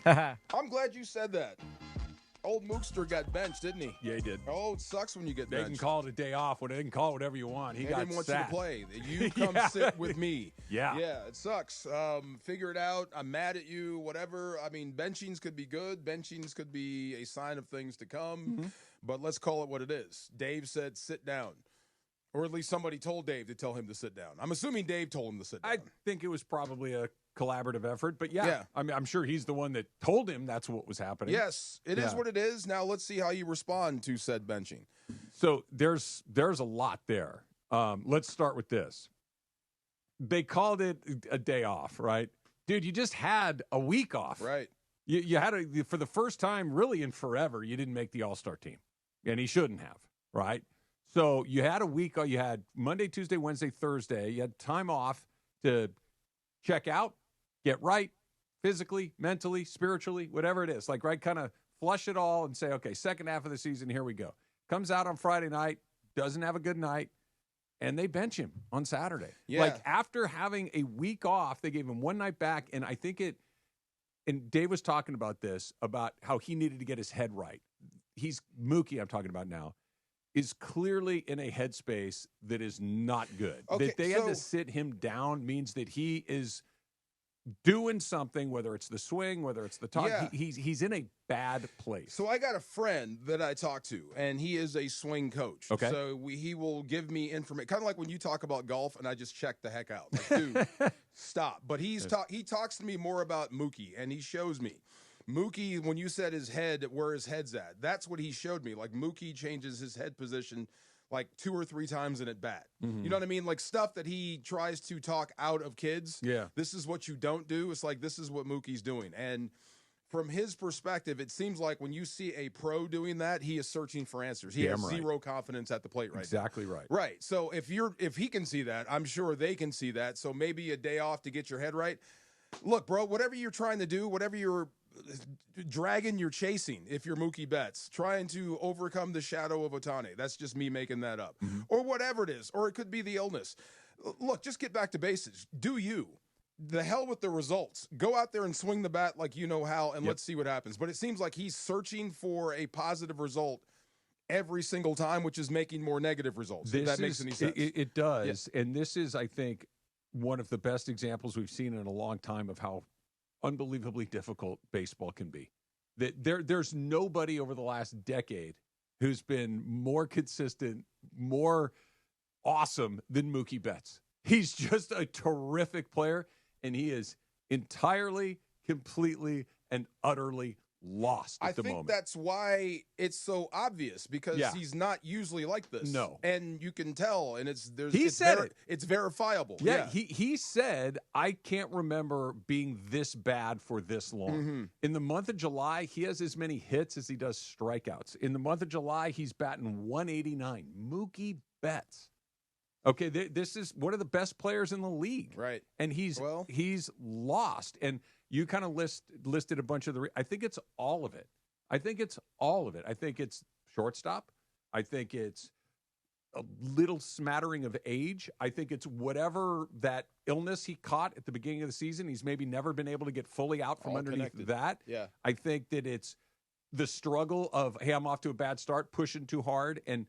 I'm glad you said that. Old Mookster got benched, didn't he? Yeah, he did. Oh, it sucks when you get They benched. can call it a day off. They can call it whatever you want. He They got didn't want sat. you to play. You come sit with me. Yeah. Yeah, it sucks. Figure it out. I'm mad at you, whatever. I mean, benchings could be good. Benchings could be a sign of things to come. But let's call it what it is. Dave said sit down. Or at least somebody told Dave to tell him to sit down. I'm assuming Dave told him to sit down. I think it was probably a collaborative effort, but yeah. I mean, I'm sure he's the one that told him that's what was happening. Yes, it is what it is. Now let's see how you respond to said benching. So there's a lot there. Let's start with this. They called it a day off, right? Dude, you just had a week off. Right. You had for the first time really in forever, you didn't make the All-Star team. And he shouldn't have, right? So you had a week. You had Monday, Tuesday, Wednesday, Thursday. You had time off to check out, get right, physically, mentally, spiritually, whatever it is. Like, right, kind of flush it all and say, okay, second half of the season, here we go. Comes out on Friday night, doesn't have a good night, and they bench him on Saturday. Yeah. Like, after having a week off, they gave him one night back, and I think and Dave was talking about this, about how he needed to get his head right. Mookie, I'm talking about now, is clearly in a headspace that is not good. Okay, that they had to sit him down means that he is doing something, whether it's the swing, whether it's the talk. Yeah. He's in a bad place. So I got a friend that I talk to, and he is a swing coach. Okay. So he will give me information, kind of like when you talk about golf, and I just check the heck out. Like, dude, stop. But he talks to me more about Mookie, and he shows me. Mookie, when you said his head, where his head's at, that's what he showed me. Like, Mookie changes his head position like 2 or 3 times in at bat. You know what I mean? Like, stuff that he tries to talk out of kids. Yeah. This is what you don't do. It's like, this is what Mookie's doing. And from his perspective, it seems like when you see a pro doing that, he is searching for answers. He has zero confidence at the plate right now. Exactly right. Right. So if he can see that, I'm sure they can see that. So maybe a day off to get your head right. Look, bro, whatever you're trying to do, whatever you're dragon you're chasing, if you're Mookie Betts, trying to overcome the shadow of Ohtani. That's just me making that up. Or whatever it is. Or it could be the illness. Look, just get back to basics. Do you. The hell with the results. Go out there and swing the bat like you know how, and let's see what happens. But it seems like he's searching for a positive result every single time, which is making more negative results. If that makes any sense. It does. Yeah. And this is, I think, one of the best examples we've seen in a long time of how unbelievably difficult baseball can be. There's nobody over the last decade who's been more consistent, more awesome than Mookie Betts. He's just a terrific player, and he is entirely, completely, and utterly lost at the moment. I think that's why it's so obvious, because he's not usually like this. No. And you can tell, and it's verifiable. Yeah. He said, I can't remember being this bad for this long. In the month of July, he has as many hits as he does strikeouts. In the month of July, he's batting 189. Mookie Betts. Okay, this is one of the best players in the league. Right. And he's lost. And you kind of listed a bunch of I think it's all of it. I think it's shortstop. I think it's a little smattering of age. I think it's whatever that illness he caught at the beginning of the season. He's maybe never been able to get fully out from underneath that. Yeah. I think that it's the struggle of, hey, I'm off to a bad start, pushing too hard. And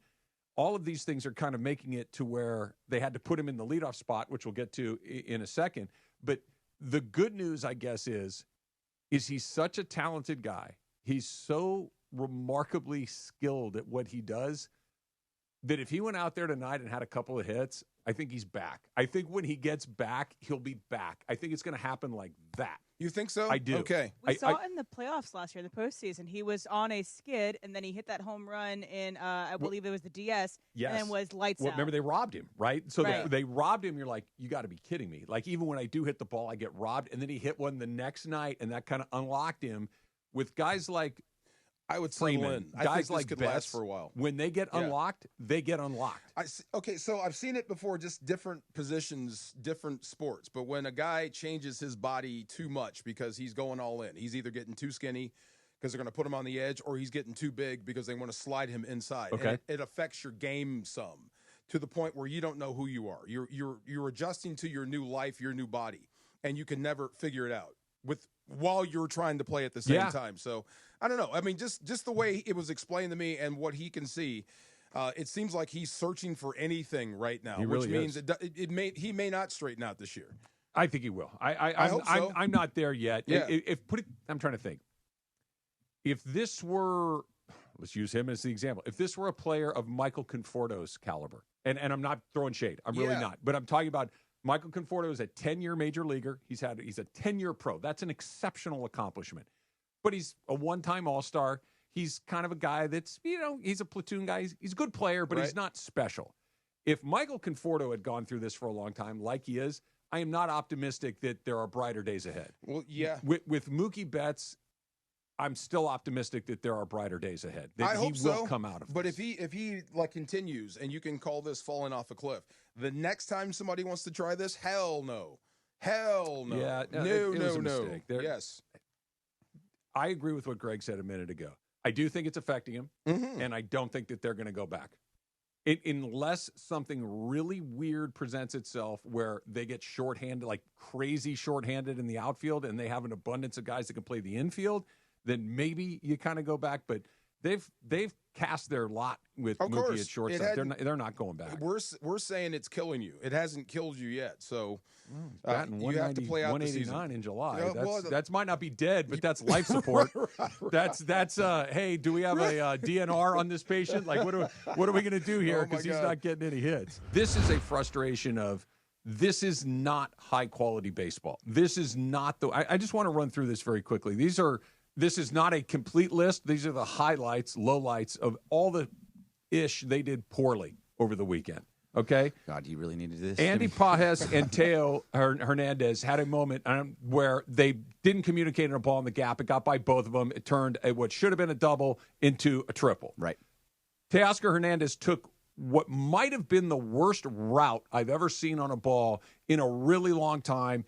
all of these things are kind of making it to where they had to put him in the leadoff spot, which we'll get to in a second. But the good news, I guess, is he's such a talented guy. He's so remarkably skilled at what he does that if he went out there tonight and had a couple of hits, I think he's back. I think when he gets back, he'll be back. I think it's going to happen like that. You think so? I do. Okay. We saw it in the playoffs last year, the postseason. He was on a skid, and then he hit that home run in, I believe it was the DS, and then was lights out. Remember, they robbed him, right? So they robbed him. You're like, you got to be kidding me. Like, even when I do hit the ball, I get robbed. And then he hit one the next night, and that kind of unlocked him. With guys like I would Freeman, I guys think this like could Betts, last for a while. When they get unlocked, they get unlocked. Okay, so I've seen it before, just different positions, different sports. But when a guy changes his body too much because he's going all in, he's either getting too skinny because they're going to put him on the edge, or he's getting too big because they want to slide him inside. Okay. And it affects your game some, to the point where you don't know who you are. You're adjusting to your new life, your new body, and you can never figure it out. while you're trying to play at the same time. So I don't know. I mean, just the way it was explained to me and what he can see, it seems like he's searching for anything right now, which means he may not straighten out this year. I think he will. I hope so. I'm not there yet. Yeah. I'm trying to think. If this were, let's use him as the example. If this were a player of Michael Conforto's caliber, and I'm not throwing shade, I'm really not, but I'm talking about Michael Conforto is a 10-year major leaguer. He's a 10-year pro. That's an exceptional accomplishment. But he's a one-time All-Star. He's kind of a guy that's, he's a platoon guy. He's a good player, but he's not special. If Michael Conforto had gone through this for a long time, like he is, I am not optimistic that there are brighter days ahead. Well, yeah. With Mookie Betts, I'm still optimistic that there are brighter days ahead. That he will come out of But this. if he continues, and you can call this falling off a cliff, the next time somebody wants to try this, hell no. Hell no. Yeah, no. Yes. I agree with what Greg said a minute ago. I do think it's affecting him, and I don't think that they're going to go back. Unless something really weird presents itself where they get shorthanded, like crazy shorthanded in the outfield, and they have an abundance of guys that can play the infield, then maybe you kind of go back. But they've cast their lot with Mookie at shortstop. They're not going back. We're saying it's killing you. It hasn't killed you yet. So you have to play out the season. 189 in July. Yeah, that might not be dead, but that's life support. Right. That's hey, do we have a DNR on this patient? Like, what are we going to do here? Because he's not getting any hits. This is a frustration of. This is not high quality baseball. This is not the. I just want to run through this very quickly. This is not a complete list. These are the highlights, lowlights of all the ish they did poorly over the weekend. Okay? God, you really needed this. Andy Pages and Teo Hernandez had a moment where they didn't communicate on a ball in the gap. It got by both of them. It turned what should have been a double into a triple. Right. Teoscar Hernandez took what might have been the worst route I've ever seen on a ball in a really long time.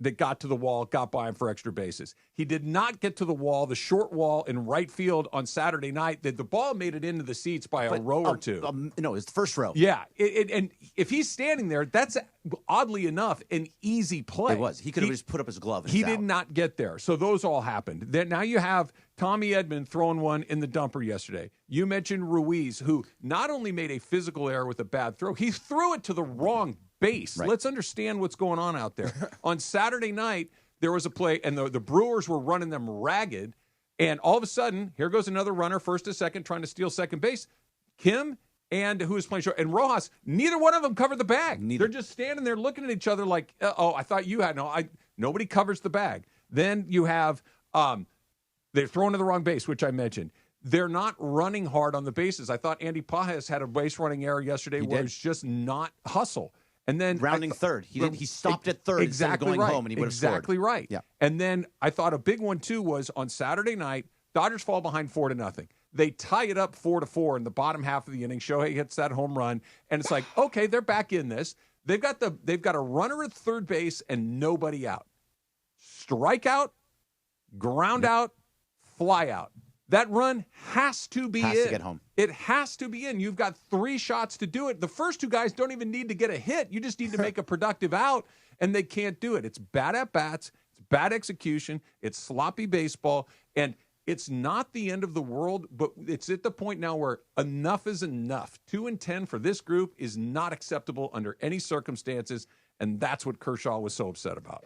That got to the wall, got by him for extra bases. He did not get to the wall, the short wall in right field on Saturday night. The ball made it into the seats by a row or two. No, it's the first row. Yeah, and if he's standing there, that's oddly enough an easy play. It was. He could have just put up his glove. And he did not get there. So those all happened. Then now you have Tommy Edman throwing one in the dumper yesterday. You mentioned Ruiz, who not only made a physical error with a bad throw, he threw it to the wrong base. Right. Let's understand what's going on out there. On Saturday night, there was a play, and the Brewers were running them ragged, and all of a sudden, here goes another runner, first to second, trying to steal second base. Kim and who was playing short, and Rojas, neither one of them covered the bag. They're just standing there looking at each other like, I thought you had. Nobody covers the bag. Then you have, they're throwing to the wrong base, which I mentioned. They're not running hard on the bases. I thought Andy Pages had a base running error yesterday where it's just not hustle. And then rounding third. He stopped at third instead of going home, and he would have scored. Exactly right. Yeah. And then I thought a big one, too, was on Saturday night, Dodgers fall behind 4-0. They tie it up 4-4 in the bottom half of the inning. Shohei hits that home run, and it's like, okay, they're back in this. They've got a runner at third base and nobody out. Strikeout, ground out, fly out. That run has to be in. Has to get home. It has to be in. You've got 3 shots to do it. The first 2 guys don't even need to get a hit. You just need to make a productive out, and they can't do it. It's bad at-bats. It's bad execution. It's sloppy baseball, and it's not the end of the world, but it's at the point now where enough is enough. 2-10 for this group is not acceptable under any circumstances, and that's what Kershaw was so upset about.